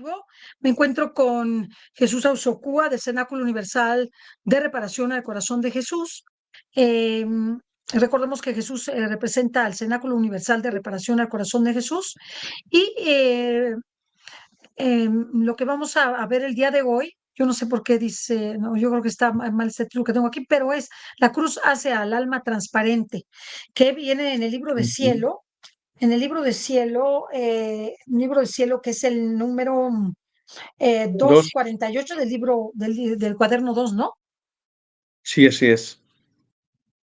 vivo. Me encuentro con Jesús Ausocúa del Cenáculo Universal de Reparación al Corazón de Jesús. Eh, Recordemos que Jesús representa al Cenáculo Universal de Reparación al Corazón de Jesús y lo que vamos a ver el día de hoy, yo no sé por qué dice, no, yo creo que está mal este título que tengo aquí, pero es La cruz hace al alma transparente, que viene en el libro de Ujú. cielo. En el libro de cielo, que es el número Dos, 248 del libro del cuaderno 2, ¿no? sí, así es.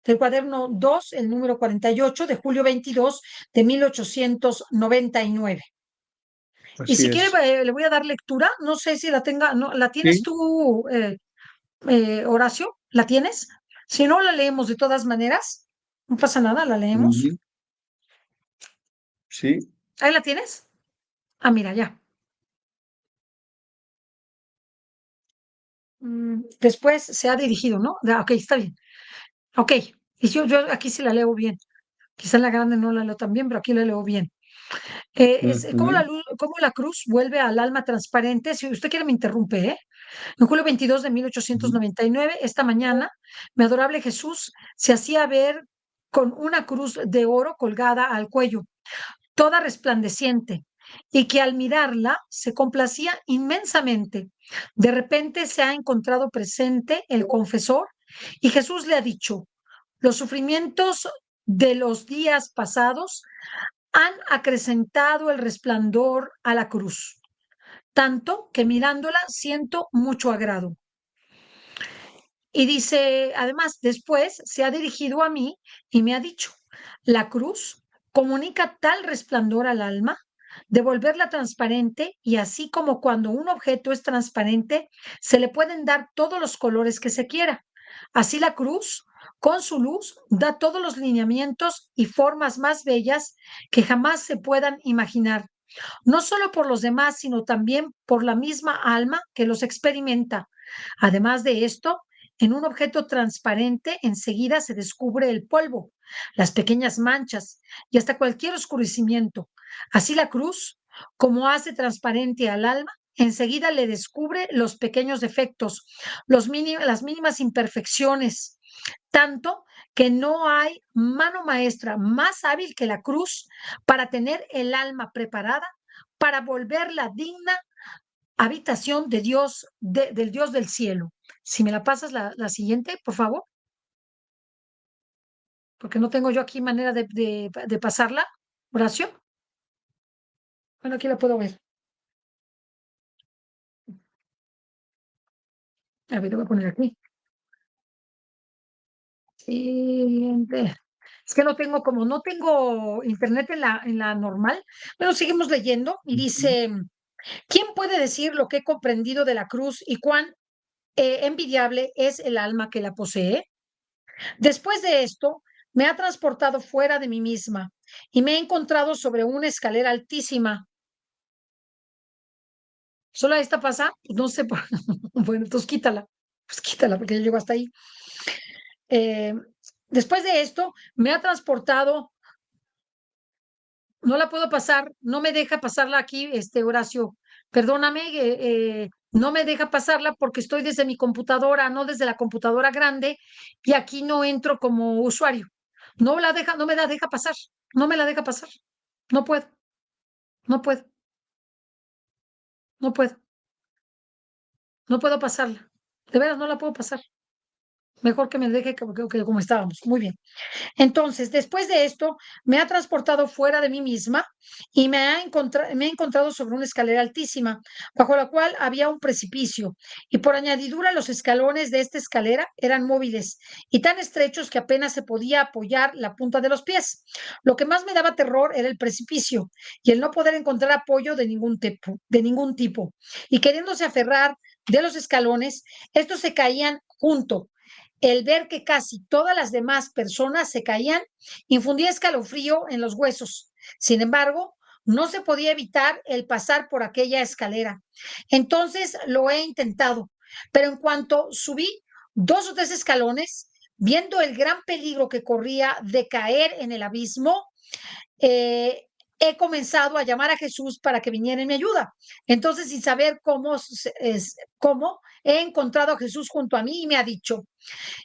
Del cuaderno 2, el número 48 de julio 22 de 1899. Y Así si quiere, es. le voy a dar lectura. No sé si la tenga, no, ¿la tienes Sí. tú, Horacio? ¿La tienes? Si no, la leemos de todas maneras. No pasa nada, la leemos. Ujú. Sí. ¿Ahí la tienes? Ah, mira, ya. Después se ha dirigido, ¿no? Ok, está bien. Ok, y yo aquí sí la leo bien. Quizá en la grande no la leo tan bien, pero aquí la leo bien. Es como Ujú. como la cruz vuelve al alma transparente. Si usted quiere, me interrumpe, ¿eh? En julio 22 de Ujú. 1899, esta mañana, mi adorable Jesús se hacía ver con una cruz de oro colgada al cuello, toda resplandeciente, y que al mirarla se complacía inmensamente. De repente se ha encontrado presente el confesor y Jesús le ha dicho: los sufrimientos de los días pasados han acrecentado el resplandor a la cruz, tanto que mirándola siento mucho agrado. Y dice, además, después se ha dirigido a mí y me ha dicho: la cruz comunica tal resplandor al alma de volverla transparente, y así como cuando un objeto es transparente, se le pueden dar todos los colores que se quiera. Así la cruz, con su luz, da todos los lineamientos y formas más bellas que jamás se puedan imaginar, no solo por los demás, sino también por la misma alma que los experimenta. Además de esto, en un objeto transparente enseguida se descubre el polvo, las pequeñas manchas y hasta cualquier oscurecimiento. Así la cruz, como hace transparente al alma, enseguida le descubre los pequeños defectos, las mínimas imperfecciones, tanto que no hay mano maestra más hábil que la cruz para tener el alma preparada para volverla digna habitación de Dios, del Dios del cielo. Si me la pasas la siguiente, por favor, porque no tengo yo aquí manera de pasarla. Oración. Bueno, aquí la puedo ver. A ver, lo voy a poner aquí. Siguiente. Es que no tengo, como no tengo internet en la normal. Bueno, seguimos leyendo y Ujú. dice: ¿quién puede decir lo que he comprendido de la cruz y cuán envidiable es el alma que la posee? Después de esto, me ha transportado fuera de mí misma y me he encontrado sobre una escalera altísima. ¿Solo esta pasa? Pues no sé. Bueno, entonces quítala. Pues quítala porque ya llego hasta ahí. Eh, Después de esto, me ha transportado. No la puedo pasar, no me deja pasarla aquí, Horacio. Perdóname, no me deja pasarla porque estoy desde mi computadora, no desde la computadora grande, y aquí no entro como usuario. No me la deja pasar, no me la deja pasar. No puedo, no puedo, no puedo, no puedo pasarla. De veras, no la puedo pasar. Mejor que me deje que como estábamos. Muy bien. Entonces, después de esto, me ha transportado fuera de mí misma y me he encontrado sobre una escalera altísima, bajo la cual había un precipicio, y por añadidura los escalones de esta escalera eran móviles y tan estrechos que apenas se podía apoyar la punta de los pies. Lo que más me daba terror era el precipicio y el no poder encontrar apoyo de ningún tipo. Y queriéndose aferrar de los escalones, estos se caían junto. El ver que casi todas las demás personas se caían infundía escalofrío en los huesos. Sin embargo, no se podía evitar el pasar por aquella escalera. Entonces lo he intentado, pero en cuanto subí 2 o 3 escalones, viendo el gran peligro que corría de caer en el abismo, eh, he comenzado a llamar a Jesús para que viniera en mi ayuda. Entonces, sin saber cómo, he encontrado a Jesús junto a mí y me ha dicho: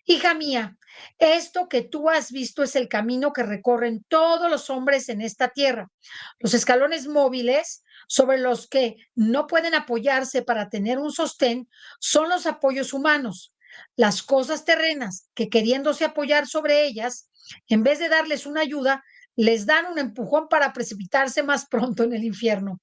hija mía, esto que tú has visto es el camino que recorren todos los hombres en esta tierra. Los escalones móviles sobre los que no pueden apoyarse para tener un sostén son los apoyos humanos. Las cosas terrenas que, queriéndose apoyar sobre ellas, en vez de darles una ayuda, les dan un empujón para precipitarse más pronto en el infierno.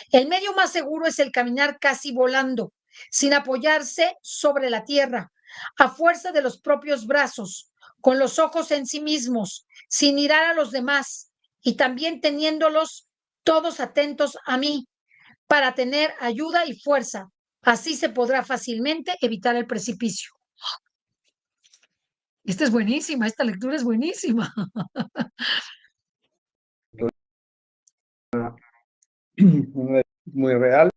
El medio más seguro es el caminar casi volando, sin apoyarse sobre la tierra, a fuerza de los propios brazos, con los ojos en sí mismos, sin mirar a los demás y también teniéndolos todos atentos a mí para tener ayuda y fuerza. Así se podrá fácilmente evitar el precipicio. Esta es buenísima, esta lectura es buenísima. Muy real,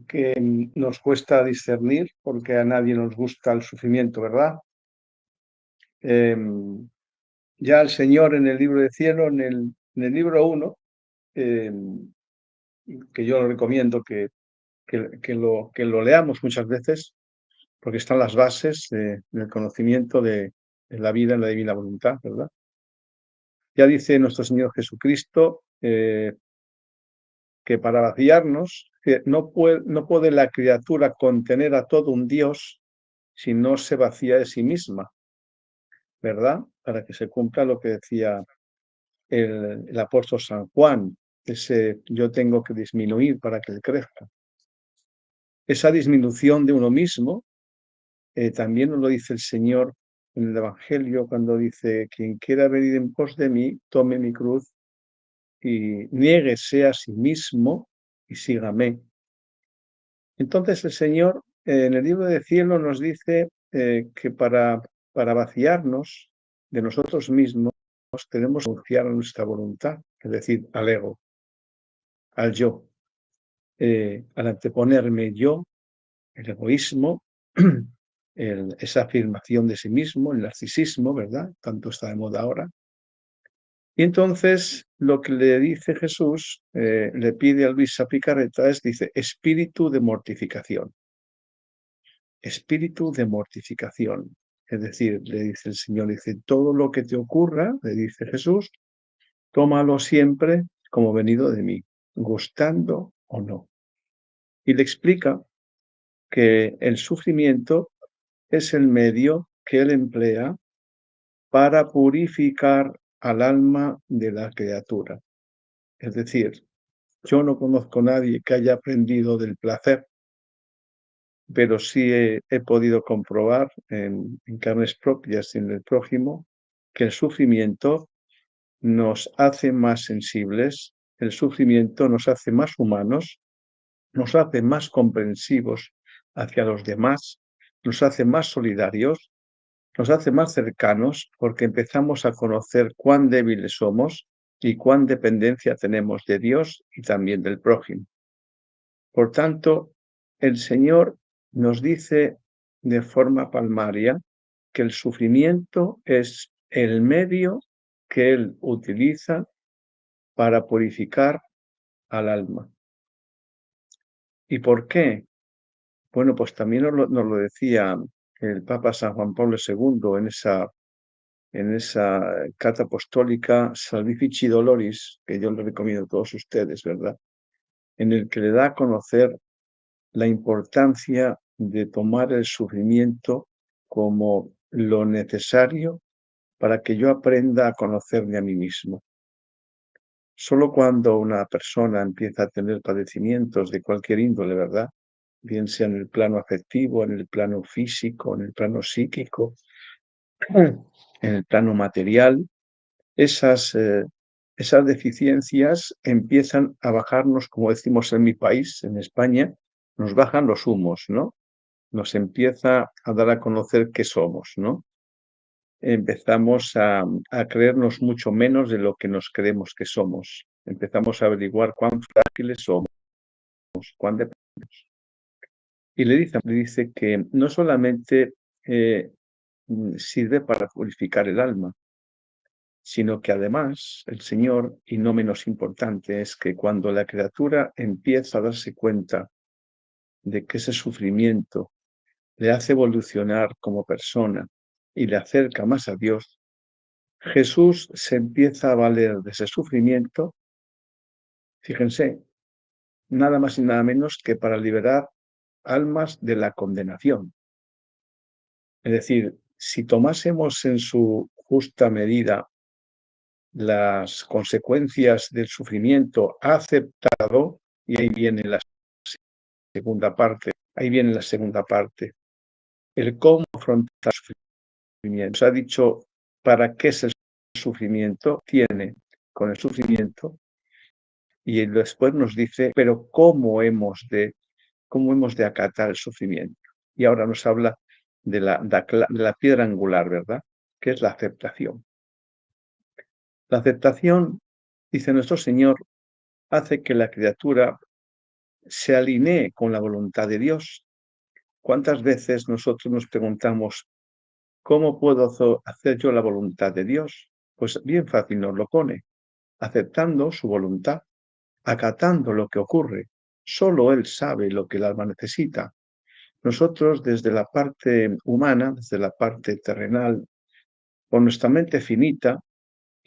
que nos cuesta discernir porque a nadie nos gusta el sufrimiento, ¿verdad? Ya el Señor en el libro de cielo, en el libro 1, que yo lo recomiendo que lo leamos muchas veces, porque están las bases del conocimiento de la vida en la divina voluntad, ¿verdad? Ya dice nuestro Señor Jesucristo que para vaciarnos, que no puede la criatura contener a todo un Dios si no se vacía de sí misma, ¿verdad? Para que se cumpla lo que decía el apóstol San Juan, ese yo tengo que disminuir para que él crezca. Esa disminución de uno mismo también nos lo dice el Señor en el Evangelio cuando dice: quien quiera venir en pos de mí, tome mi cruz y niéguese a sí mismo y sígame. Entonces el Señor en el libro del cielo nos dice que para vaciarnos de nosotros mismos tenemos que renunciar a nuestra voluntad, es decir, al ego, al yo, al anteponerme yo, el egoísmo, esa afirmación de sí mismo, el narcisismo, ¿verdad? Tanto está de moda ahora. Y entonces lo que le dice Jesús, le pide a Luisa Picarreta dice, espíritu de mortificación. Espíritu de mortificación. Es decir, le dice el Señor, dice, todo lo que te ocurra, le dice Jesús, tómalo siempre como venido de mí, gustando o no. Y le explica que el sufrimiento es el medio que él emplea para purificar al alma de la criatura. Es decir, yo no conozco a nadie que haya aprendido del placer, pero sí he podido comprobar en carnes propias y en el prójimo que el sufrimiento nos hace más sensibles, el sufrimiento nos hace más humanos, nos hace más comprensivos hacia los demás, nos hace más solidarios, nos hace más cercanos porque empezamos a conocer cuán débiles somos y cuán dependencia tenemos de Dios y también del prójimo. Por tanto, el Señor nos dice de forma palmaria que el sufrimiento es el medio que Él utiliza para purificar al alma. ¿Y por qué? Bueno, pues también nos lo decía el Papa San Juan Pablo II en esa carta apostólica Salvifici Doloris, que yo le recomiendo a todos ustedes, ¿verdad? En el que le da a conocer la importancia de tomar el sufrimiento como lo necesario para que yo aprenda a conocerme a mí mismo. Solo cuando una persona empieza a tener padecimientos de cualquier índole, ¿verdad? Bien sea en el plano afectivo, en el plano físico, en el plano psíquico, en el plano material, esas deficiencias empiezan a bajarnos, como decimos en mi país, en España, nos bajan los humos, ¿no? Nos empieza a dar a conocer qué somos, ¿no? Empezamos a creernos mucho menos de lo que nos creemos que somos. Empezamos a averiguar cuán frágiles somos, cuán dependemos. Y le dice que no solamente sirve para purificar el alma, sino que además el Señor, y no menos importante, es que cuando la criatura empieza a darse cuenta de que ese sufrimiento le hace evolucionar como persona y le acerca más a Dios, Jesús se empieza a valer de ese sufrimiento, fíjense, nada más y nada menos que para liberar almas de la condenación. Es decir, si tomásemos en su justa medida las consecuencias del sufrimiento aceptado, y ahí viene la segunda parte, el cómo afrontar el sufrimiento. Se ha dicho para qué es el sufrimiento, tiene con el sufrimiento, y después nos dice, pero cómo hemos de acatar el sufrimiento. Y ahora nos habla de la piedra angular, ¿verdad? Que es la aceptación. La aceptación, dice nuestro Señor, hace que la criatura se alinee con la voluntad de Dios. ¿Cuántas veces nosotros nos preguntamos, ¿cómo puedo hacer yo la voluntad de Dios? Pues bien fácil nos lo pone, aceptando su voluntad, acatando lo que ocurre. Solo Él sabe lo que el alma necesita. Nosotros, desde la parte humana, desde la parte terrenal, con nuestra mente finita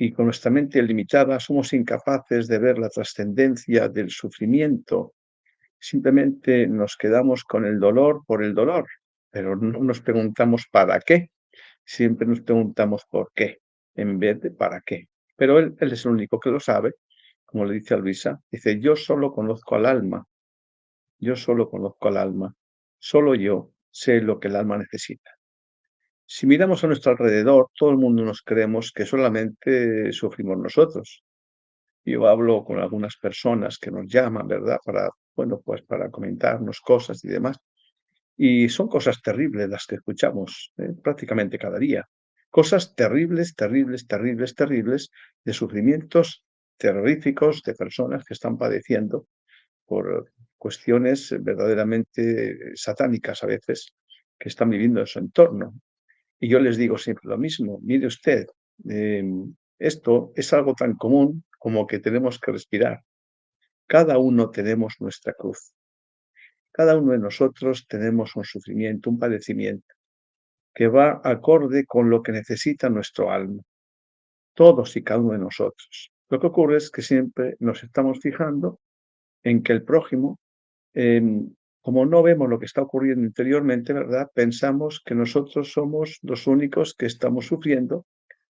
y con nuestra mente limitada, somos incapaces de ver la trascendencia del sufrimiento. Simplemente nos quedamos con el dolor por el dolor, pero no nos preguntamos para qué. Siempre nos preguntamos por qué, en vez de para qué. Pero él es el único que lo sabe, como le dice a Luisa. Dice, yo solo conozco al alma, yo solo conozco al alma, solo yo sé lo que el alma necesita. Si miramos a nuestro alrededor, todo el mundo nos creemos que solamente sufrimos nosotros. Yo hablo con algunas personas que nos llaman, ¿verdad? Para comentarnos cosas y demás. Y son cosas terribles las que escuchamos prácticamente cada día. Cosas terribles, terribles, terribles, terribles, de sufrimientos terroríficos de personas que están padeciendo por cuestiones verdaderamente satánicas a veces, que están viviendo en su entorno. Y yo les digo siempre lo mismo, mire usted, esto es algo tan común como que tenemos que respirar. Cada uno tenemos nuestra cruz. Cada uno de nosotros tenemos un sufrimiento, un padecimiento, que va acorde con lo que necesita nuestro alma. Todos y cada uno de nosotros. Lo que ocurre es que siempre nos estamos fijando en que el prójimo, como no vemos lo que está ocurriendo interiormente, ¿verdad? Pensamos que nosotros somos los únicos que estamos sufriendo,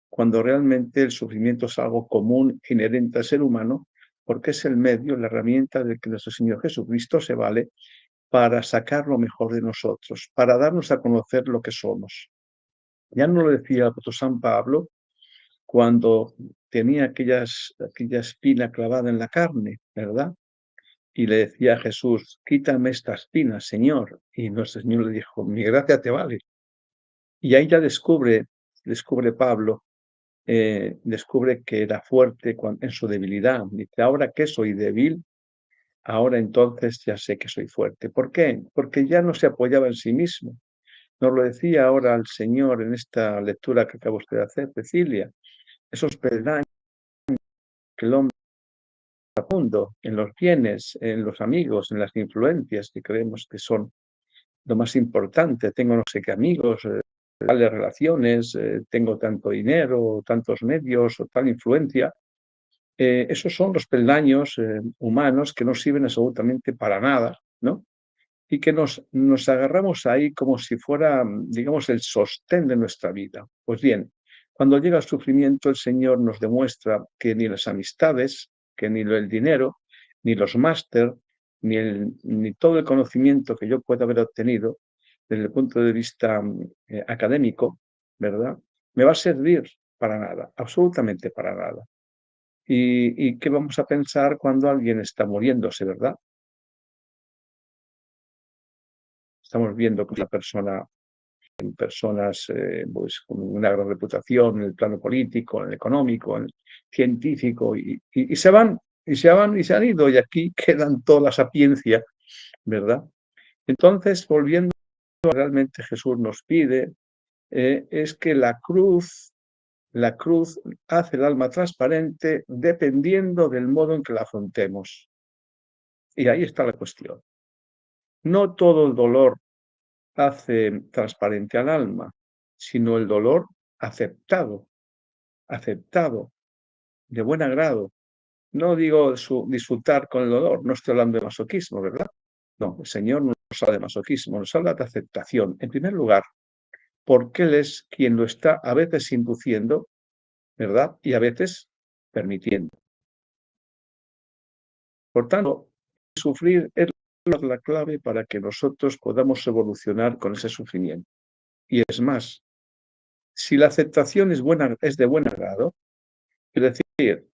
cuando realmente el sufrimiento es algo común, inherente al ser humano, porque es el medio, la herramienta de que nuestro Señor Jesucristo se vale para sacar lo mejor de nosotros, para darnos a conocer lo que somos. Ya no lo decía el apóstol San Pablo cuando tenía aquella espina clavada en la carne, ¿verdad? Y le decía a Jesús, quítame esta espina, Señor. Y nuestro Señor le dijo, mi gracia te vale. Y ahí ya descubre Pablo, descubre que era fuerte en su debilidad. Dice, ahora que soy débil, ahora entonces ya sé que soy fuerte. ¿Por qué? Porque ya no se apoyaba en sí mismo. Nos lo decía ahora el Señor en esta lectura que acaba usted de hacer, Cecilia. Esos peldaños que el hombre mundo, en los bienes, en los amigos, en las influencias que creemos que son lo más importante. Tengo no sé qué amigos, tales relaciones, tengo tanto dinero, tantos medios o tal influencia. Esos son los peldaños humanos que no sirven absolutamente para nada, ¿no? Y que nos agarramos ahí como si fuera, digamos, el sostén de nuestra vida. Pues bien, cuando llega el sufrimiento, el Señor nos demuestra que ni las amistades, que ni el dinero, ni los máster, ni todo el conocimiento que yo pueda haber obtenido desde el punto de vista académico, ¿verdad? Me va a servir para nada, absolutamente para nada. ¿Y qué vamos a pensar cuando alguien está muriéndose, verdad? Estamos viendo que la persona, personas pues, con una gran reputación en el plano político, en el económico, en el científico, y se van, y se han ido, y aquí quedan toda la sapiencia, ¿verdad? Entonces, volviendo a lo que realmente Jesús nos pide, es que la cruz La cruz hace el alma transparente dependiendo del modo en que la afrontemos. Y ahí está la cuestión. No todo el dolor hace transparente al alma, sino el dolor aceptado, aceptado, de buen agrado. No digo disfrutar con el dolor, no estoy hablando de masoquismo, ¿verdad? No, el Señor no nos habla de masoquismo, nos habla de aceptación. En primer lugar, porque Él es quien lo está a veces induciendo, ¿verdad? Y a veces permitiendo. Por tanto, sufrir es la clave para que nosotros podamos evolucionar con ese sufrimiento. Y es más, si la aceptación es de buen agrado, es decir,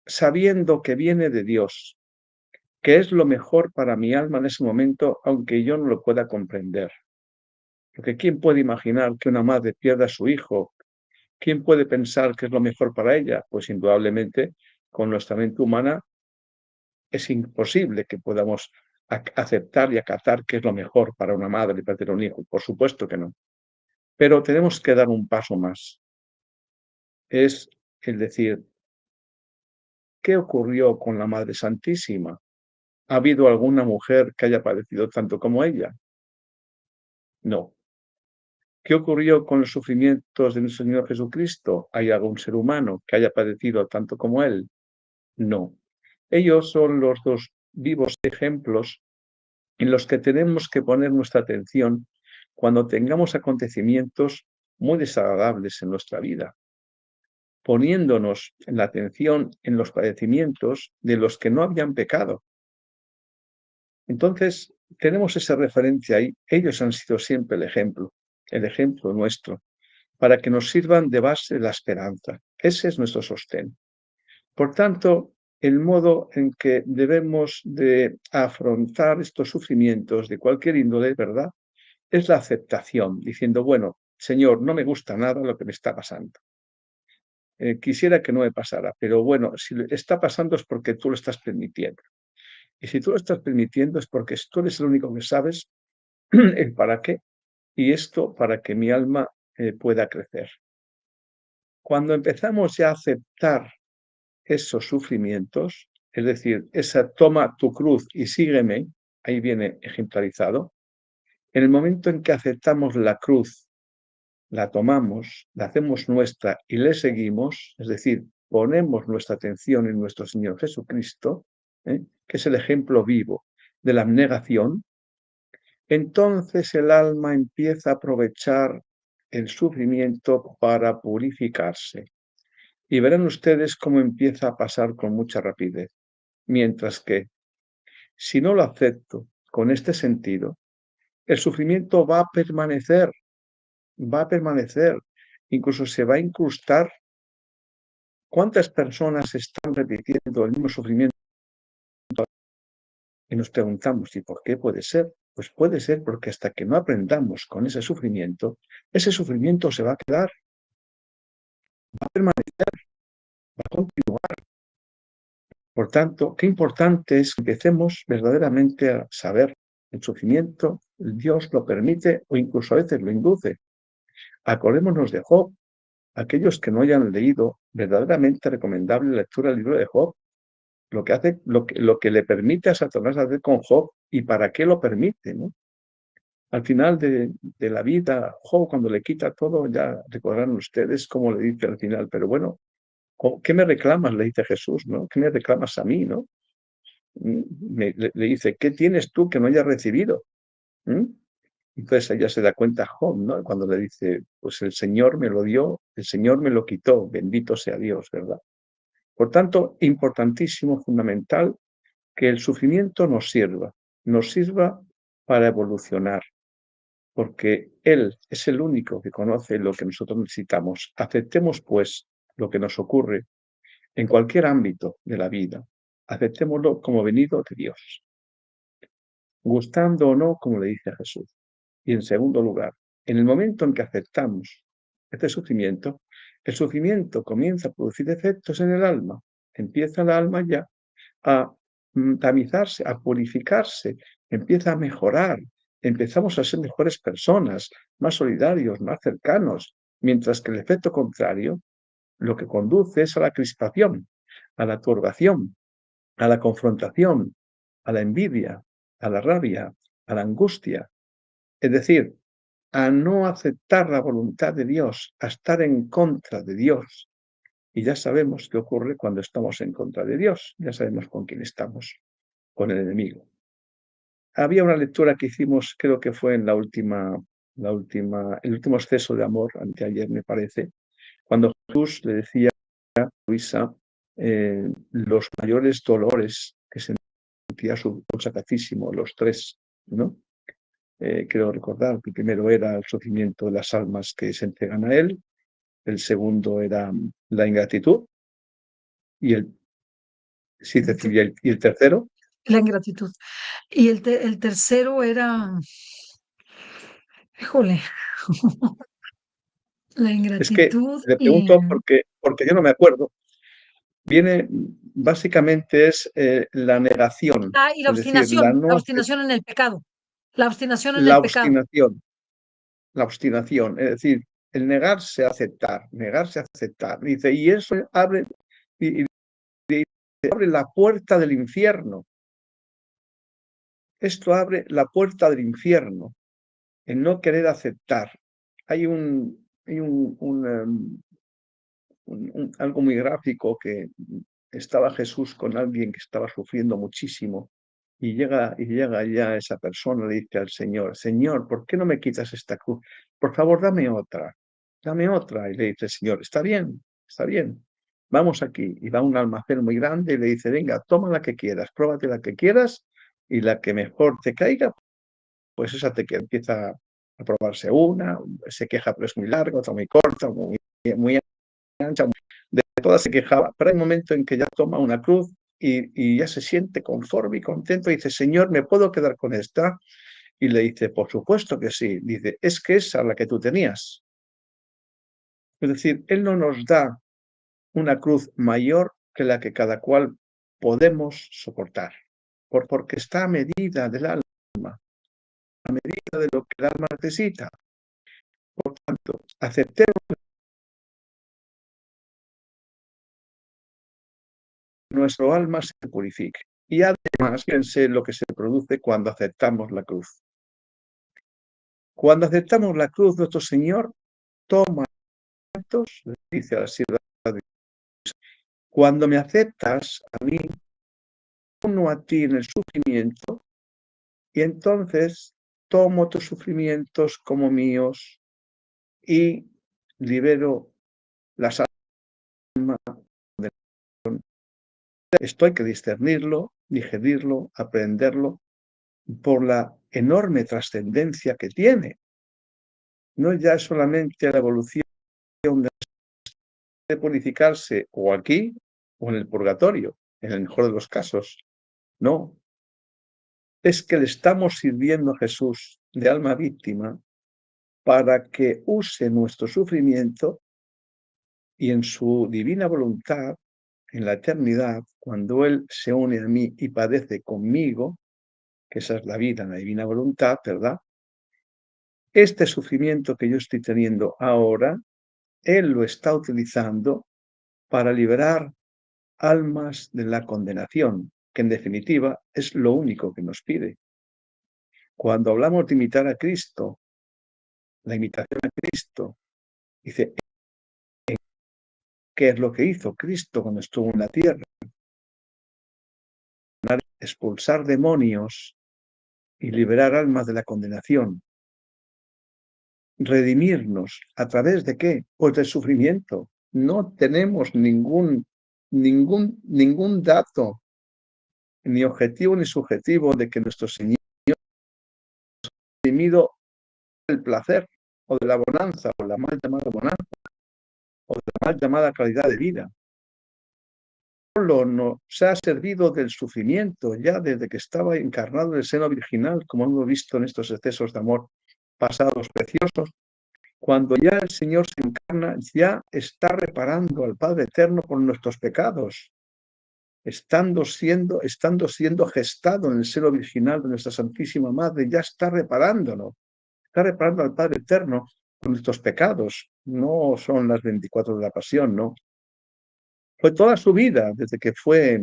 sabiendo que viene de Dios, que es lo mejor para mi alma en ese momento, aunque yo no lo pueda comprender. Porque ¿quién puede imaginar que una madre pierda a su hijo? ¿Quién puede pensar que es lo mejor para ella? Pues indudablemente, con nuestra mente humana, es imposible que podamos aceptar y acatar qué es lo mejor para una madre y para un hijo. Por supuesto que no. Pero tenemos que dar un paso más. Es el decir, ¿qué ocurrió con la Madre Santísima? ¿Ha habido alguna mujer que haya padecido tanto como ella? No. ¿Qué ocurrió con los sufrimientos de nuestro Señor Jesucristo? ¿Hay algún ser humano que haya padecido tanto como Él? No. Ellos son los dos vivos ejemplos en los que tenemos que poner nuestra atención cuando tengamos acontecimientos muy desagradables en nuestra vida, poniéndonos la atención en los padecimientos de los que no habían pecado. Entonces, tenemos esa referencia ahí. Ellos han sido siempre el ejemplo nuestro, para que nos sirvan de base la esperanza. Ese es nuestro sostén. Por tanto, el modo en que debemos de afrontar estos sufrimientos de cualquier índole, ¿verdad?, es la aceptación, diciendo, bueno, Señor, no me gusta nada lo que me está pasando. Quisiera que no me pasara, pero bueno, si está pasando es porque tú lo estás permitiendo. Y si tú lo estás permitiendo es porque tú eres el único que sabes el para qué, y esto para que mi alma pueda crecer. Cuando empezamos ya a aceptar esos sufrimientos, es decir, esa toma tu cruz y sígueme, ahí viene ejemplarizado, en el momento en que aceptamos la cruz, la tomamos, la hacemos nuestra y le seguimos, es decir, ponemos nuestra atención en nuestro Señor Jesucristo, que es el ejemplo vivo de la abnegación, entonces el alma empieza a aprovechar el sufrimiento para purificarse. Y verán ustedes cómo empieza a pasar con mucha rapidez. Mientras que, si no lo acepto con este sentido, el sufrimiento va a permanecer, incluso se va a incrustar. ¿Cuántas personas están repitiendo el mismo sufrimiento? Y nos preguntamos, ¿y por qué puede ser? Pues puede ser porque hasta que no aprendamos con ese sufrimiento se va a quedar, va a permanecer, va a continuar. Por tanto, qué importante es que empecemos verdaderamente a saber el sufrimiento, Dios lo permite o incluso a veces lo induce. Acordémonos de Job. Aquellos que no hayan leído, verdaderamente recomendable la lectura del libro de Job, lo que le permite a Satanás hacer con Job y para qué lo permite, ¿no? Al final de la vida, Job, cuando le quita todo, ya recordarán ustedes cómo le dice al final, pero bueno, ¿qué me reclamas? Le dice Jesús, ¿no? ¿Qué me reclamas a mí, no? Le dice, ¿qué tienes tú que no hayas recibido? ¿Mm? Entonces ella se da cuenta Job, ¿no? Cuando le dice, pues el Señor me lo dio, el Señor me lo quitó, bendito sea Dios, ¿verdad? Por tanto, importantísimo, fundamental, que el sufrimiento nos sirva para evolucionar, porque Él es el único que conoce lo que nosotros necesitamos. Aceptemos, pues, lo que nos ocurre en cualquier ámbito de la vida. Aceptémoslo como venido de Dios, gustando o no, como le dice Jesús. Y en segundo lugar, en el momento en que aceptamos este sufrimiento, el sufrimiento comienza a producir efectos en el alma. Empieza el alma ya a tamizarse, a purificarse, empieza a mejorar, empezamos a ser mejores personas, más solidarios, más cercanos, mientras que el efecto contrario lo que conduce es a la crispación, a la turbación, a la confrontación, a la envidia, a la rabia, a la angustia, es decir, a no aceptar la voluntad de Dios, a estar en contra de Dios. Y ya sabemos qué ocurre cuando estamos en contra de Dios, ya sabemos con quién estamos, con el enemigo. Había una lectura que hicimos, creo que fue en el último exceso de amor, anteayer me parece, cuando Jesús le decía a Luisa los mayores dolores que sentía su Sacratísimo, los tres, ¿no? Creo recordar que el primero era el sufrimiento de las almas que se entregan a él, el segundo era la ingratitud, y el tercero. La ingratitud. Y el tercero era, híjole, la Es que ingratitud le y... pregunto porque yo no me acuerdo. Viene, básicamente es la negación, Ah, y es decir, la la no obstinación en el pecado. La obstinación en la el pecado. obstinación, la obstinación, es decir, el negarse a aceptar. Dice, y eso y abre la puerta del infierno. Esto abre la puerta del infierno, el no querer aceptar. Hay algo muy gráfico que estaba Jesús con alguien que estaba sufriendo muchísimo y llega ya esa persona, le dice al Señor, Señor, ¿por qué no me quitas esta cruz? Por favor, dame otra, dame otra. Y le dice el Señor, está bien, vamos aquí. Y va a un almacén muy grande y le dice, venga, toma la que quieras, pruébate la que quieras y la que mejor te caiga, pues esa te queda. Empieza a probarse una, se queja, pero es muy larga, otra muy corta, muy ancha, de todas se quejaba, pero hay un momento en que ya toma una cruz y ya se siente conforme y contento y dice, Señor, ¿me puedo quedar con esta? Y le dice, por supuesto que sí. Dice, es que esa es la que tú tenías. Es decir, Él no nos da una cruz mayor que la que cada cual podemos soportar, porque está a medida del alma, a medida de lo que el alma necesita. Por tanto, aceptemos que nuestro alma se purifique. Y además, fíjense lo que se produce cuando aceptamos la cruz. Cuando aceptamos la cruz, nuestro Señor toma actos, le dice a la sierva de Dios, cuando me aceptas a mí, uno a ti en el sufrimiento, y entonces tomo tus sufrimientos como míos y libero las almas. Esto hay que discernirlo, digerirlo, aprenderlo, por la enorme trascendencia que tiene. No ya solamente la evolución de purificarse o aquí o en el purgatorio, en el mejor de los casos. No, es que le estamos sirviendo a Jesús de alma víctima para que use nuestro sufrimiento y en su divina voluntad, en la eternidad, cuando Él se une a mí y padece conmigo, que esa es la vida, la divina voluntad, ¿verdad? Este sufrimiento que yo estoy teniendo ahora, Él lo está utilizando para liberar almas de la condenación, que en definitiva es lo único que nos pide. Cuando hablamos de imitar a Cristo, la imitación a Cristo, dice, ¿qué es lo que hizo Cristo cuando estuvo en la tierra? Expulsar demonios y liberar almas de la condenación. Redimirnos, ¿a través de qué? Pues del sufrimiento. No tenemos ningún dato, ni objetivo ni subjetivo, de que nuestro Señor ha redimido el placer o de la bonanza o la mal llamada bonanza o de la mal llamada calidad de vida. Solo nos ha servido del sufrimiento ya desde que estaba encarnado en el seno virginal, como hemos visto en estos excesos de amor pasados preciosos. Cuando ya el Señor se encarna, ya está reparando al Padre Eterno por nuestros pecados, estando siendo gestado en el seno virginal de nuestra Santísima Madre, ya está reparándonos, está reparando al Padre Eterno por nuestros pecados. no son las 24 de la pasión, no. Fue toda su vida, desde que fue,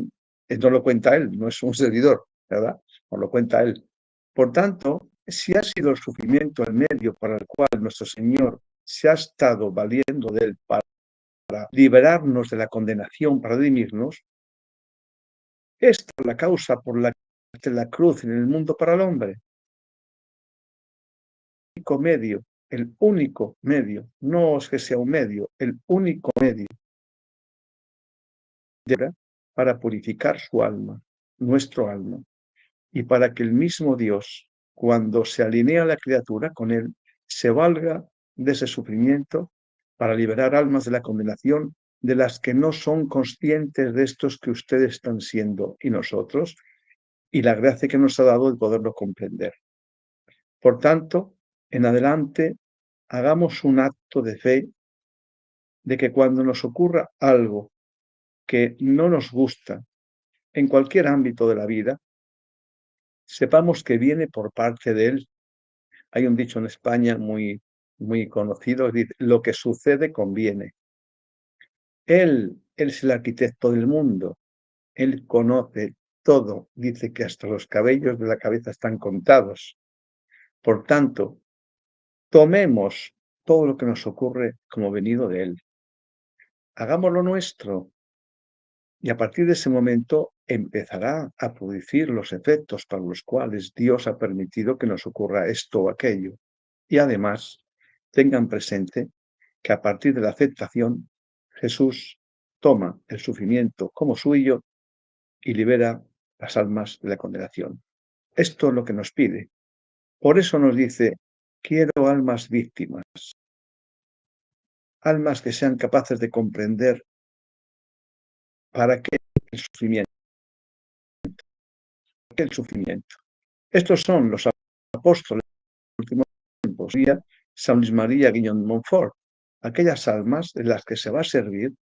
no lo cuenta él, no es un servidor, ¿verdad? No lo cuenta él. Por tanto, si ha sido el sufrimiento el medio para el cual nuestro Señor se ha estado valiendo de él para liberarnos de la condenación, para redimirnos, esta es la causa por la que la cruz en el mundo para el hombre. El único medio, no es que sea un medio, el único medio para purificar su alma, nuestro alma, y para que el mismo Dios, cuando se alinea la criatura con él, se valga de ese sufrimiento para liberar almas de la condenación, de las que no son conscientes de estos que ustedes están siendo y nosotros, y la gracia que nos ha dado de poderlo comprender. Por tanto, en adelante, hagamos un acto de fe de que cuando nos ocurra algo que no nos gusta en cualquier ámbito de la vida, sepamos que viene por parte de él. Hay un dicho en España muy conocido, dice, lo que sucede conviene. Él es el arquitecto del mundo, él conoce todo, dice que hasta los cabellos de la cabeza están contados. Por tanto, tomemos todo lo que nos ocurre como venido de él. Hagámoslo nuestro y a partir de ese momento empezará a producir los efectos para los cuales Dios ha permitido que nos ocurra esto o aquello. Y además, tengan presente que a partir de la aceptación, Jesús toma el sufrimiento como suyo y libera las almas de la condenación. Esto es lo que nos pide. Por eso nos dice, quiero almas víctimas, almas que sean capaces de comprender para qué el sufrimiento. ¿Para qué el sufrimiento? Estos son los apóstoles de los últimos tiempos, San Luis María Guillón Montfort, aquellas almas de las que se va a servir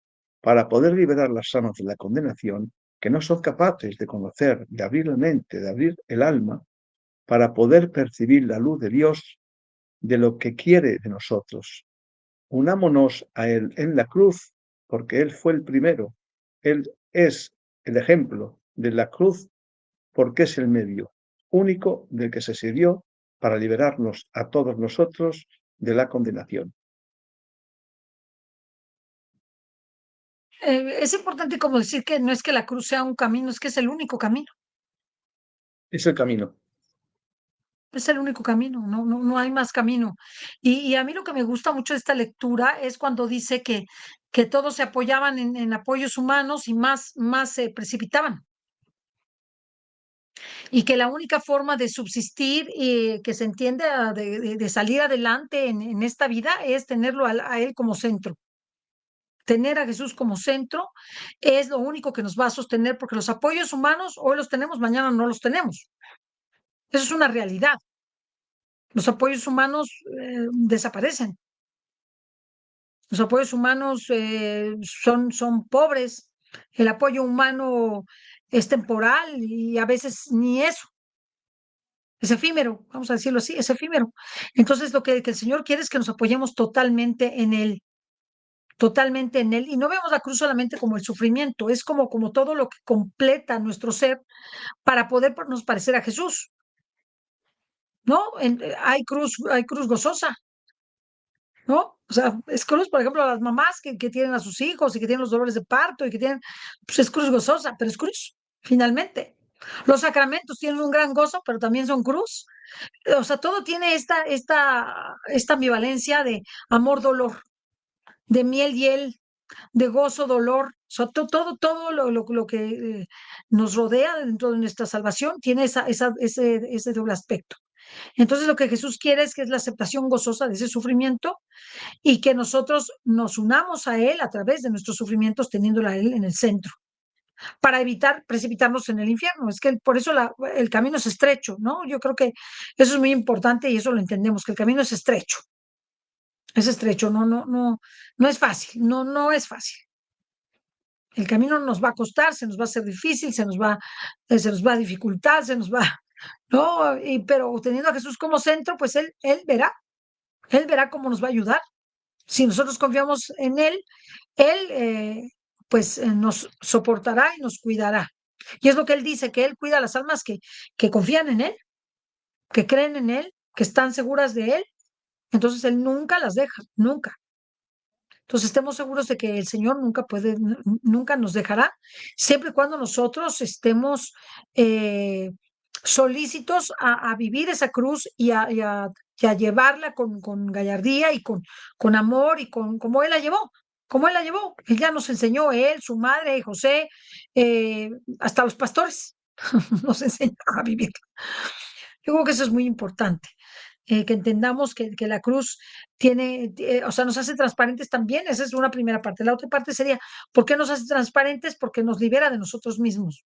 para poder liberar las almas de la condenación, que no son capaces de conocer, de abrir la mente, de abrir el alma, para poder percibir la luz de Dios, de lo que quiere de nosotros. Unámonos a Él en la cruz, porque Él fue el primero. Él es el ejemplo de la cruz, porque es el medio único del que se sirvió para liberarnos a todos nosotros de la condenación. Es importante como decir que no es que la cruz sea un camino, es que es el único camino. Es el camino. Es el único camino, no hay más camino. Y a mí lo que me gusta mucho de esta lectura es cuando dice que todos se apoyaban en apoyos humanos y más se precipitaban. Y que la única forma de subsistir y que se entiende de salir adelante en esta vida es tenerlo a él como centro. Tener a Jesús como centro es lo único que nos va a sostener, porque los apoyos humanos hoy los tenemos, mañana no los tenemos. Eso es una realidad. Los apoyos humanos desaparecen. Los apoyos humanos son pobres. El apoyo humano es temporal y a veces ni eso. Es efímero, vamos a decirlo así, es efímero. Entonces que el Señor quiere es que nos apoyemos totalmente en Él. Y no vemos la cruz solamente como el sufrimiento, es como todo lo que completa nuestro ser para podernos parecer a Jesús. ¿No? Hay cruz gozosa, ¿no? O sea, es cruz, por ejemplo, a las mamás que tienen a sus hijos y que tienen los dolores de parto y que tienen, pues es cruz gozosa, pero es cruz, finalmente. Los sacramentos tienen un gran gozo, pero también son cruz. O sea, todo tiene esta ambivalencia de amor-dolor, de miel-hiel, de gozo-dolor. O sea, todo lo que nos rodea dentro de nuestra salvación tiene ese doble aspecto. Entonces, lo que Jesús quiere es que es la aceptación gozosa de ese sufrimiento y que nosotros nos unamos a Él a través de nuestros sufrimientos, teniéndola a Él en el centro, para evitar precipitarnos en el infierno. Es que por eso el camino es estrecho, ¿no? Yo creo que eso es muy importante y eso lo entendemos, que el camino es estrecho, no es fácil, no es fácil. El camino nos va a costar, se nos va a hacer difícil, se nos va a dificultar, ¿no? Pero teniendo a Jesús como centro, pues él verá cómo nos va a ayudar. Si nosotros confiamos en Él pues nos soportará y nos cuidará. Y es lo que Él dice, que Él cuida a las almas que confían en Él, que creen en Él, que están seguras de Él. Entonces Él nunca las deja, nunca. Entonces estemos seguros de que el Señor nunca nos dejará, siempre y cuando nosotros estemos eh, solícitos a vivir esa cruz y a llevarla con gallardía y con amor y con como Él la llevó. Como Él la llevó, Él ya nos enseñó, Él, su madre, José, hasta los pastores nos enseñaron a vivir. Yo creo que eso es muy importante, que entendamos que la cruz o sea, nos hace transparentes también, esa es una primera parte. La otra parte sería, ¿por qué nos hace transparentes? Porque nos libera de nosotros mismos,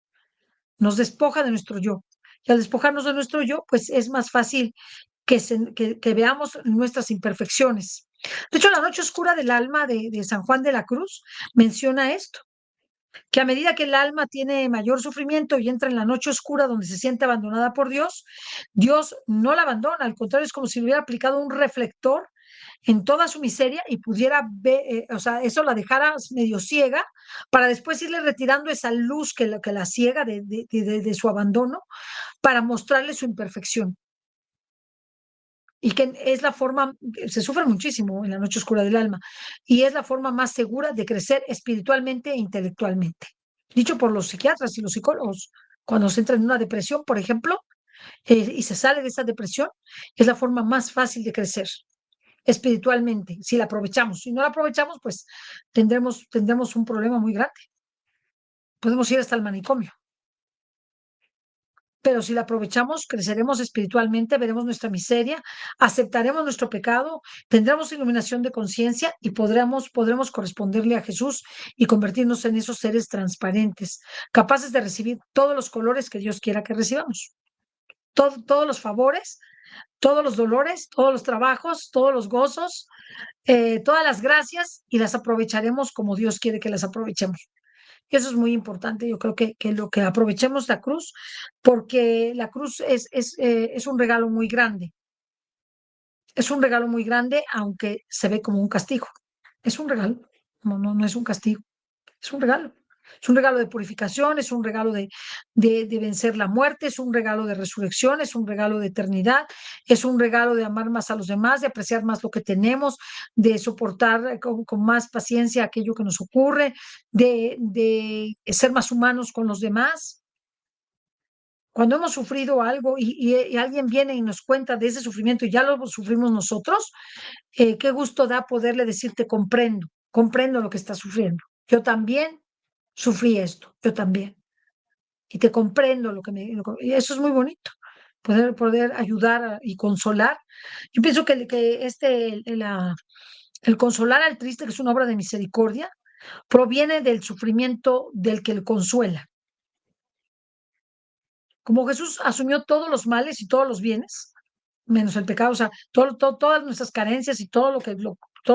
nos despoja de nuestro yo. Y al despojarnos de nuestro yo, pues es más fácil que veamos nuestras imperfecciones. De hecho, la noche oscura del alma de San Juan de la Cruz menciona esto, que a medida que el alma tiene mayor sufrimiento y entra en la noche oscura donde se siente abandonada por Dios, Dios no la abandona, al contrario, es como si le hubiera aplicado un reflector en toda su miseria y pudiera ver, o sea, eso la dejara medio ciega para después irle retirando esa luz que la ciega de su abandono para mostrarle su imperfección. Y que es la forma, se sufre muchísimo en la noche oscura del alma, y es la forma más segura de crecer espiritualmente e intelectualmente. Dicho por los psiquiatras y los psicólogos, cuando se entra en una depresión, por ejemplo, y se sale de esa depresión, es la forma más fácil de crecer espiritualmente, si la aprovechamos. Si no la aprovechamos, pues tendremos un problema muy grande. Podemos ir hasta el manicomio. Pero si la aprovechamos, creceremos espiritualmente, veremos nuestra miseria, aceptaremos nuestro pecado, tendremos iluminación de conciencia y podremos corresponderle a Jesús y convertirnos en esos seres transparentes, capaces de recibir todos los colores que Dios quiera que recibamos, todos los favores, todos los dolores, todos los trabajos, todos los gozos, todas las gracias y las aprovecharemos como Dios quiere que las aprovechemos. Y eso es muy importante. Yo creo que lo que aprovechemos la cruz, porque la cruz es un regalo muy grande. Es un regalo muy grande, aunque se ve como un castigo. Es un regalo. No es un castigo. Es un regalo. Es un regalo de purificación, es un regalo de vencer la muerte, es un regalo de resurrección, es un regalo de eternidad, es un regalo de amar más a los demás, de apreciar más lo que tenemos, de soportar con más paciencia aquello que nos ocurre, de ser más humanos con los demás. Cuando hemos sufrido algo y alguien viene y nos cuenta de ese sufrimiento y ya lo sufrimos nosotros, qué gusto da poderle decir te comprendo, comprendo lo que estás sufriendo. Yo también sufrí esto, yo también. Y te comprendo y eso es muy bonito, poder ayudar y consolar. Yo pienso que el consolar al triste, que es una obra de misericordia, proviene del sufrimiento del que le consuela. Como Jesús asumió todos los males y todos los bienes, menos el pecado, o sea, todas nuestras carencias y todos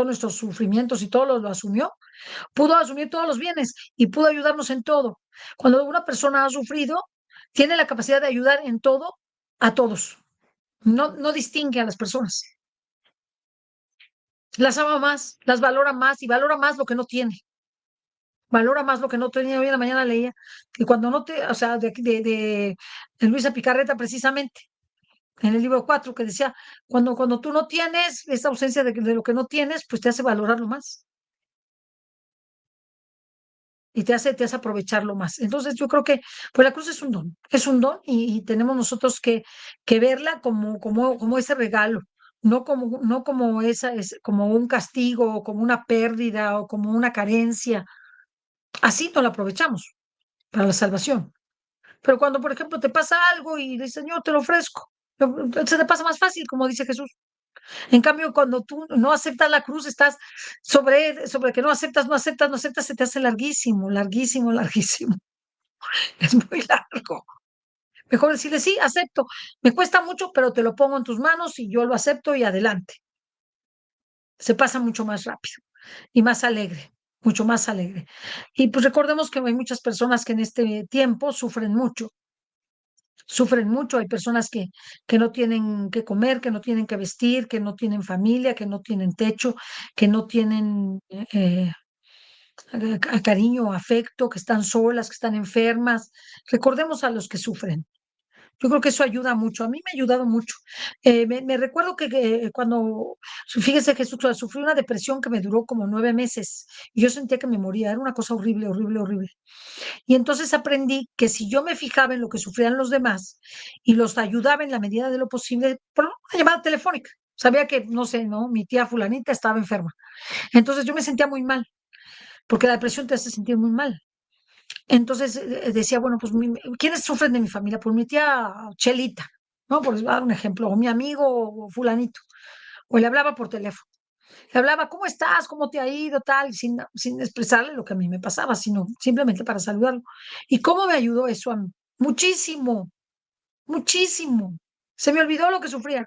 nuestros sufrimientos y todo lo asumió, pudo asumir todos los bienes y pudo ayudarnos en todo. Cuando una persona ha sufrido, tiene la capacidad de ayudar en todo a todos. No distingue a las personas. Las ama más, las valora más y valora más lo que no tiene. Valora más lo que no tiene. Hoy en la mañana leía que cuando no te, o sea, de Luisa Picarreta precisamente, en el libro 4 que decía, cuando tú no tienes esa ausencia de lo que no tienes, pues te hace valorarlo más y te hace aprovecharlo más. Entonces yo creo que pues la cruz es un don y tenemos nosotros que verla como ese regalo, no como como un castigo o como una pérdida o como una carencia. Así no la aprovechamos para la salvación. Pero cuando, por ejemplo, te pasa algo y dices, Señor, te lo ofrezco, se te pasa más fácil, como dice Jesús. En cambio, cuando tú no aceptas la cruz, estás sobre que no aceptas, no aceptas, no aceptas, se te hace larguísimo, larguísimo, larguísimo. Es muy largo. Mejor decirle, sí, acepto. Me cuesta mucho, pero te lo pongo en tus manos y yo lo acepto y adelante. Se pasa mucho más rápido y más alegre, mucho más alegre. Y pues recordemos que hay muchas personas que en este tiempo sufren mucho. Hay personas que no tienen que comer, que no tienen que vestir, que no tienen familia, que no tienen techo, que no tienen cariño, afecto, que están solas, que están enfermas. Recordemos a los que sufren. Yo creo que eso ayuda mucho. A mí me ha ayudado mucho. Me recuerdo que cuando, fíjese que sufrí una depresión que me duró como 9 meses y yo sentía que me moría. Era una cosa horrible, horrible, horrible. Y entonces aprendí que si yo me fijaba en lo que sufrían los demás y los ayudaba en la medida de lo posible, por una llamada telefónica. Sabía que, no sé, ¿no? Mi tía fulanita estaba enferma. Entonces yo me sentía muy mal, porque la depresión te hace sentir muy mal. Entonces decía, bueno, pues, ¿quiénes sufren de mi familia? Pues mi tía Chelita, ¿no? Por dar un ejemplo, o mi amigo fulanito. O le hablaba por teléfono. Le hablaba, ¿cómo estás? ¿Cómo te ha ido? Tal, sin expresarle lo que a mí me pasaba, sino simplemente para saludarlo. ¿Y cómo me ayudó eso a mí? Muchísimo, muchísimo. Se me olvidó lo que sufría.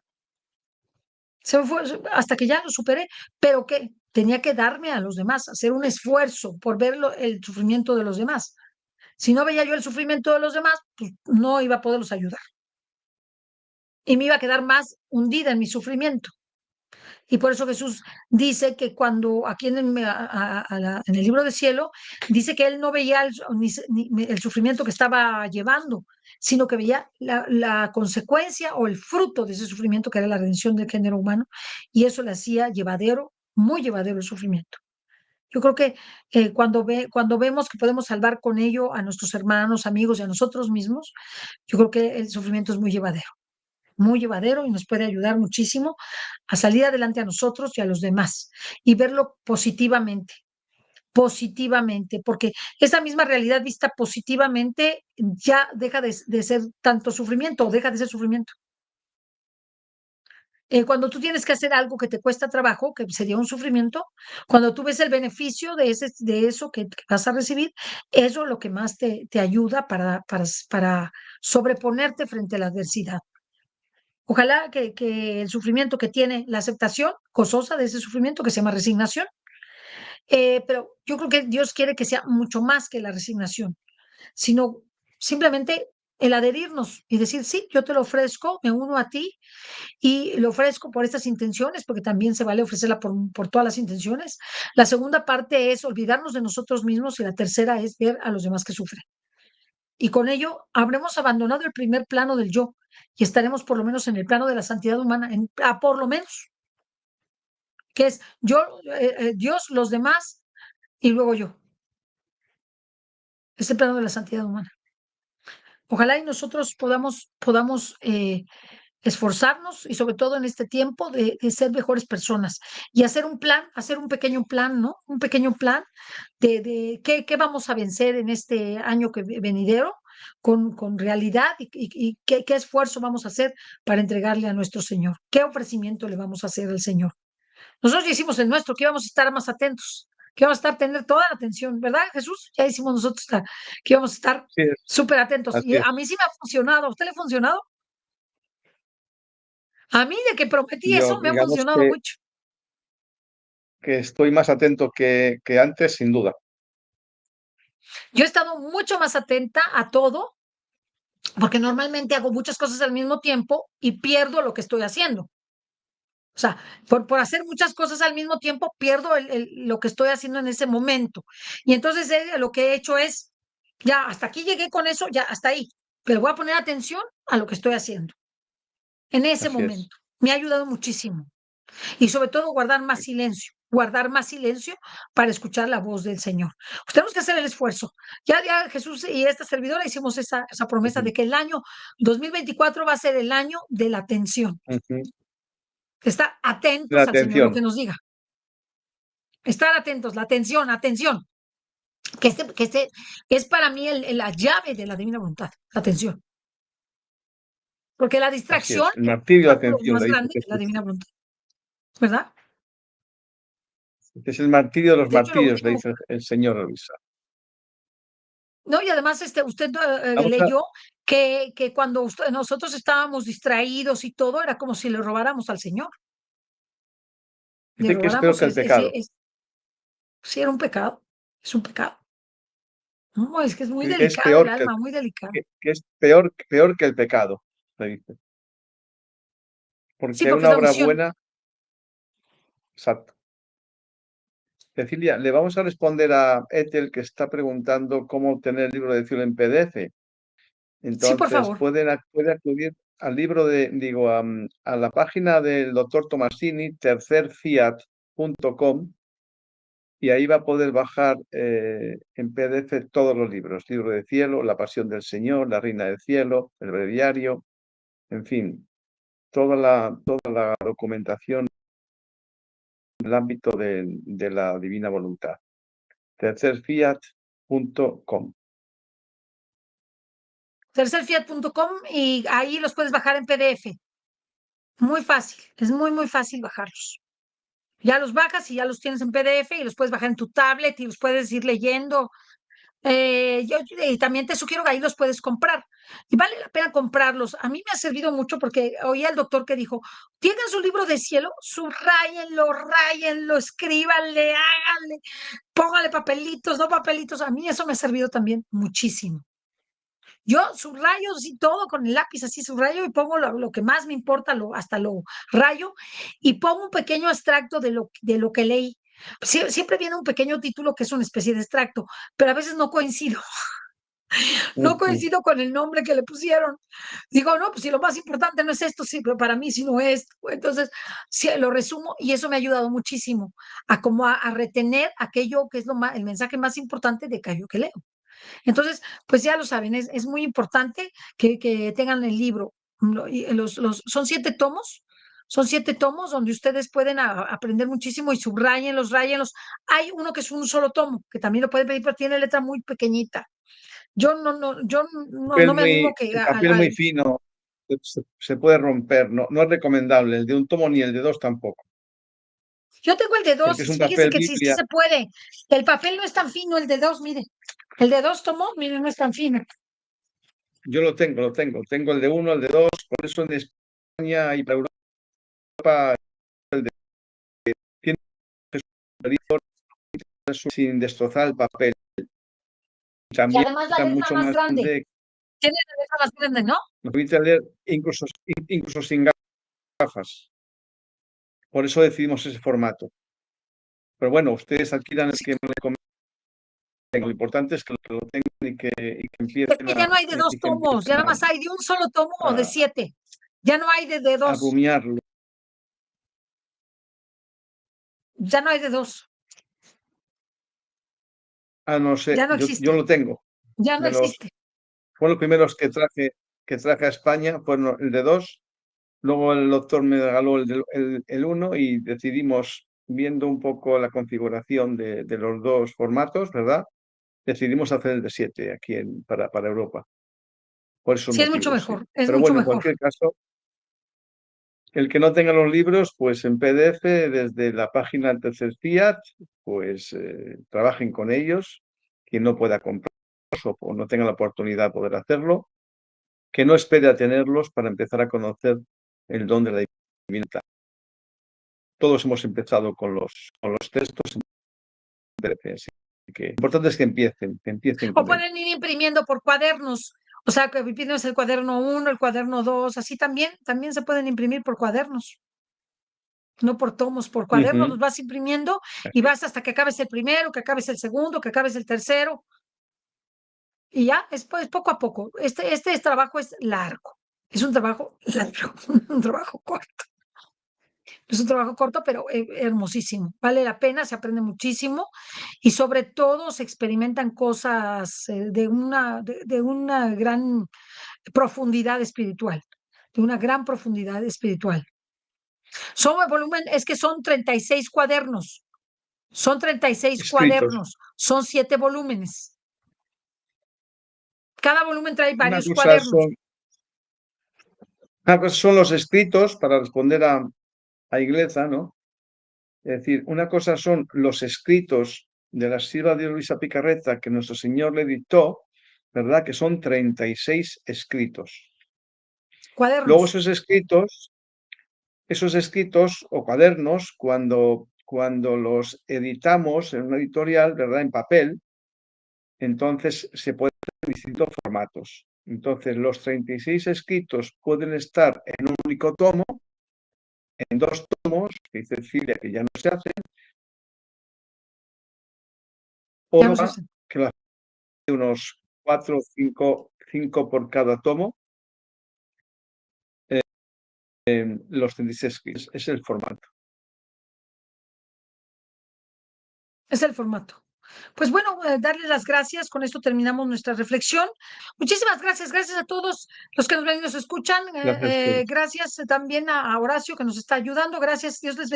Se me fue hasta que ya lo superé, pero que tenía que darme a los demás, hacer un esfuerzo por ver el sufrimiento de los demás. Si no veía yo el sufrimiento de los demás, pues no iba a poderlos ayudar. Y me iba a quedar más hundida en mi sufrimiento. Y por eso Jesús dice que cuando aquí en el libro del cielo, dice que él no veía ni el sufrimiento que estaba llevando, sino que veía la consecuencia o el fruto de ese sufrimiento, que era la redención del género humano, y eso le hacía llevadero, muy llevadero el sufrimiento. Yo creo que cuando vemos que podemos salvar con ello a nuestros hermanos, amigos y a nosotros mismos, yo creo que el sufrimiento es muy llevadero y nos puede ayudar muchísimo a salir adelante a nosotros y a los demás y verlo positivamente, positivamente, porque esa misma realidad vista positivamente ya deja de ser tanto sufrimiento o deja de ser sufrimiento. Cuando tú tienes que hacer algo que te cuesta trabajo, que sería un sufrimiento, cuando tú ves el beneficio de eso que vas a recibir, eso es lo que más te ayuda para sobreponerte frente a la adversidad. Ojalá que el sufrimiento que tiene la aceptación gozosa de ese sufrimiento que se llama resignación, pero yo creo que Dios quiere que sea mucho más que la resignación, sino simplemente el adherirnos y decir, sí, yo te lo ofrezco, me uno a ti y lo ofrezco por estas intenciones, porque también se vale ofrecerla por todas las intenciones. La segunda parte es olvidarnos de nosotros mismos y la tercera es ver a los demás que sufren. Y con ello habremos abandonado el primer plano del yo y estaremos por lo menos en el plano de la santidad humana, por lo menos, que es yo, Dios, los demás y luego yo. Es el plano de la santidad humana. Ojalá y nosotros podamos esforzarnos y sobre todo en este tiempo de ser mejores personas y hacer un plan, hacer un pequeño plan, ¿no? Un pequeño plan de qué vamos a vencer en este año venidero con realidad y qué esfuerzo vamos a hacer para entregarle a nuestro Señor, qué ofrecimiento le vamos a hacer al Señor. Nosotros ya hicimos el nuestro, que íbamos a estar más atentos, que íbamos a estar tener toda la atención, ¿verdad, Jesús? Ya hicimos nosotros que íbamos a estar Así es, súper atentos. Y así es. a mí sí me ha funcionado. ¿A usted le ha funcionado? A mí, de que prometí eso, Yo, me ha digamos funcionado mucho. que estoy más atento que antes, sin duda. Yo he estado mucho más atenta a todo, porque normalmente hago muchas cosas al mismo tiempo y pierdo lo que estoy haciendo. O sea, por hacer muchas cosas al mismo tiempo, pierdo lo que estoy haciendo en ese momento. Y entonces lo que he hecho es, ya, hasta aquí llegué con eso, ya, hasta ahí. Pero voy a poner atención a lo que estoy haciendo en ese Así es. momento. Me ha ayudado muchísimo. Y sobre todo guardar más silencio para escuchar la voz del Señor. Pues tenemos que hacer el esfuerzo. Ya Jesús y esta servidora hicimos esa promesa Ujú, de que el año 2024 va a ser el año de la atención. ujú. Estar La atentos al Señor, lo atención. que nos diga. Estar atentos, la atención, atención. Que este es para mí la llave de la divina voluntad, la atención. Porque la Así distracción es. El es martirio de un la obstáculo atención, más le dice grande que la Jesús. divina voluntad, ¿verdad? Este es el martirio de los De hecho, lo martirios, le último, dice el Señor a Luisa. no, y además usted Vamos a leyó que cuando nosotros estábamos distraídos y todo, era como si le robáramos al Señor. Le dice que es peor robáramos que el pecado. sí, era un pecado, es un pecado. No, es que es muy que es delicado el peor alma, muy delicado. que es peor que el pecado, se dice. Sí, Porque porque es una la obra unción. buena, exacto. Cecilia, le vamos a responder a Ethel que está preguntando cómo obtener el libro de cielo en PDF. Sí, por Entonces, favor. puede acudir al libro a la página del doctor Tomasini, tercerfiat.com, y ahí va a poder bajar en PDF todos los libros. Libro de cielo, La pasión del Señor, La reina del cielo, el breviario, en fin, toda la documentación en el ámbito de la divina voluntad. tercerfiat.com. Tercerfiat.com y ahí los puedes bajar en PDF. Muy fácil, es muy, muy fácil bajarlos. Ya los bajas y ya los tienes en PDF y los puedes bajar en tu tablet y los puedes ir leyendo. Y también te sugiero que ahí los puedes comprar. Y vale la pena comprarlos. A mí me ha servido mucho porque oí al doctor que dijo, tienen su libro de cielo, subrayenlo, ráyenlo, escríbanle, háganle, póngale papelitos, no papelitos. A mí eso me ha servido también muchísimo. Yo subrayo y todo con el lápiz, así subrayo y pongo lo que más me importa, hasta lo rayo y pongo un pequeño extracto de lo que leí. Siempre viene un pequeño título que es una especie de extracto, pero a veces no coincido, no Ujú. coincido con el nombre que le pusieron. Digo, no, pues si lo más importante no es esto, sí, pero para mí sí no es. Entonces, sí, lo resumo y eso me ha ayudado muchísimo a como a retener aquello que es el mensaje más importante de aquello que leo. Entonces, pues ya lo saben, es muy importante que tengan el libro. Son 7 tomos, son 7 tomos donde ustedes pueden aprender muchísimo y subrayenlos, ráyenlos. Hay uno que es un solo tomo, que también lo pueden pedir, pero tiene letra muy pequeñita. Yo no me animo que El papel muy fino, se puede romper, no es recomendable el de un tomo ni el de dos tampoco, yo tengo el de dos, porque es un fíjese papel que sí, sí Biblia. se puede. El papel no es tan fino, el de dos, mire. El de 2 tomos, mire, no es tan fino. Yo tengo el de uno, el de dos, por eso en España y para Europa tiene que ser sin destrozar el papel. Y También además la está letra mucho más más grande, grande, tiene la letra más grande, ¿no? nos permite leer incluso sin gafas. Por eso decidimos ese formato. Pero bueno, ustedes adquieran el Sí. que me recomienden. Lo importante es que lo tengan y que Es empiecen que ya no hay de dos y que tomos, ya empiecen nada más hay de un solo tomo o de a, 7. Ya no hay de a dos, rumiarlo. ya no hay de dos, Ah, no sé, ya no yo existe, lo tengo. ya no De los, existe. Fue los primeros que traje a España, fueron el de dos. Luego el doctor me regaló el uno y decidimos, viendo un poco la configuración de los dos formatos, ¿verdad? Decidimos hacer el de 7 aquí para Europa, por esos Sí, es mucho motivos, sí. mejor, es Pero mucho bueno, en mejor. cualquier caso, el que no tenga los libros, pues en PDF, desde la página del Tercer Fiat, pues trabajen con ellos. Quien no pueda comprarlos o no tenga la oportunidad de poder hacerlo, que no espere a tenerlos para empezar a conocer el don de la divinidad. Todos hemos empezado con los textos en PDF, así que lo importante es que empiecen O con ellos. pueden ir imprimiendo por cuadernos, o sea, que imprimes el cuaderno 1, el cuaderno 2, así también se pueden imprimir por cuadernos, no por tomos, por cuadernos Ujú. los vas imprimiendo y Así vas hasta que acabes el primero, que acabes el segundo, que acabes el tercero, y ya, es poco a poco. Este trabajo es largo, es un trabajo largo, un trabajo corto. Es un trabajo corto, pero hermosísimo. Vale la pena, se aprende muchísimo y sobre todo se experimentan cosas de una gran profundidad espiritual, de una gran profundidad espiritual. Son el volumen, es que son 36 cuadernos, son 36 escritos. cuadernos, son 7 volúmenes. Cada volumen trae Una varios cosa cuadernos. son, una cosa son los escritos para responder a Iglesias, ¿no? Es decir, una cosa son los escritos de la sierva de Luisa Picarreta que nuestro Señor le dictó, ¿verdad? Que son 36 escritos. Luego Cuadernos. esos escritos o cuadernos, cuando los editamos en una editorial, ¿verdad? En papel, entonces se pueden hacer distintos formatos. Entonces, los 36 escritos pueden estar en un único tomo, en 2 tomos, que dice Cilia que ya no se hacen, Ya no se o hacen. que las de unos 4 o 5 por cada tomo, los 36 escritos. Es el formato. Es el formato. Pues bueno, darles las gracias. Con esto terminamos nuestra reflexión. Muchísimas gracias. Gracias a todos los que nos ven y nos escuchan. Gracias a ustedes. Gracias también a Horacio que nos está ayudando. Gracias. Dios les bendiga.